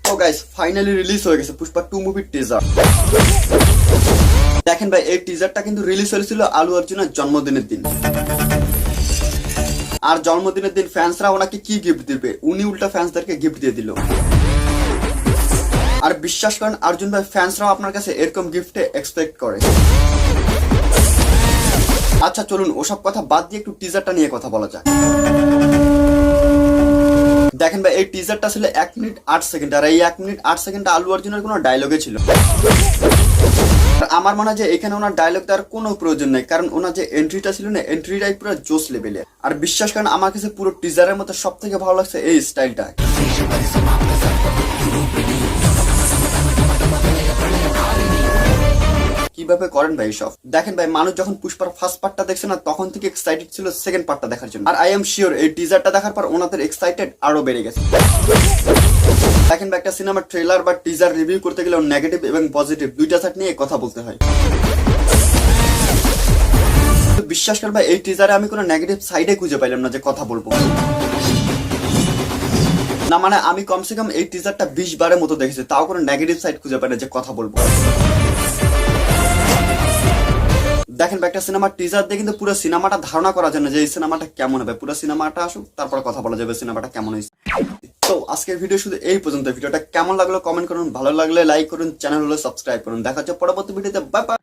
তো guys finally release হয়ে গেছে পুষ্পা 2 মুভির টিজার। দেখেন ভাই এই টিজারটা কিন্তু রিলিজ হয়েছিল আলু অর্জুনের জন্মদিনের দিন। আর জন্মদিনের দিন ফ্যান্সরা ওনাকে কি গিফট দিবে, উনি উল্টা ফ্যান্সদেরকে গিফট দিয়ে দিল। আর বিশ্বাস করেন অর্জুন ভাই ফ্যান্সরাও আপনার কাছে এরকম গিফটে এক্সপেক্ট করে। আচ্ছা চলুন ওসব কথা বাদ দিয়ে একটু টিজারটা নিয়ে কথা বলা যাক। দেখেন ভাই এই টিজারটা ছিল 1 মিনিট 8 সেকেন্ড, আর এই 1 মিনিট 8 সেকেন্ড আলু অর্জুনের কোনো ডায়লগে ছিল। আমার মনে হয় যে এখানে ওনার ডায়লগ দেওয়ার কোনো প্রয়োজন নেই, কারণ ওনার যে এন্ট্রিটা ছিল না, এন্ট্রিটাই পুরো জোস লেভেলে। আর বিশ্বাস করেন আমার কাছে পুরো টিজারের মধ্যে সব থেকে ভালো লাগছে এই স্টাইলটা। কিভাবে করেন ভাই সব। দেখেন ভাই মানুষ যখন পুষ্পার ফার্স্ট পার্টটা দেখছে না, তখন থেকে এক্সাইটেড ছিল সেকেন্ড পার্টটা দেখার জন্য। আর আই এম শিওর এই টিজারটা দেখার পর ওনাদের এক্সাইটেড আরো বেড়ে গেছে। দেখেন ভাই একটা সিনেমার ট্রেলার বা টিজার রিভিউ করতে গেলে নেগেটিভ এবং পজিটিভ দুইটা সাইড নিয়ে কথা বলতে হয়। বিশ্বাস করেন ভাই এই টিজারে আমি কোনো নেগেটিভ সাইডে খুঁজে পাইলাম না যে কথা বলবো না। মানে আমি কমসে কম এই টিজারটা 20 বারের মতো দেখেছি, তাও কোনো নেগেটিভ সাইড খুঁজে পাই না যে কথা বলবো। দেখেন ভাই একটা সিনেমার টিজার দিয়ে কিন্তু পুরো সিনেমাটা ধারণা করা যায় না যে এই সিনেমাটা কেমন হবে। পুরো সিনেমাটা আসুক তারপর কথা বলা যাবে সিনেমাটা কেমন হয়েছে। তো আজকের ভিডিও শুধু এই পর্যন্ত। ভিডিওটা কেমন লাগলো কমেন্ট করুন, ভালো লাগলে লাইক করুন, চ্যানেল হলে সাবস্ক্রাইব করুন। দেখা হচ্ছে পরবর্তী ভিডিওতে। Bye bye.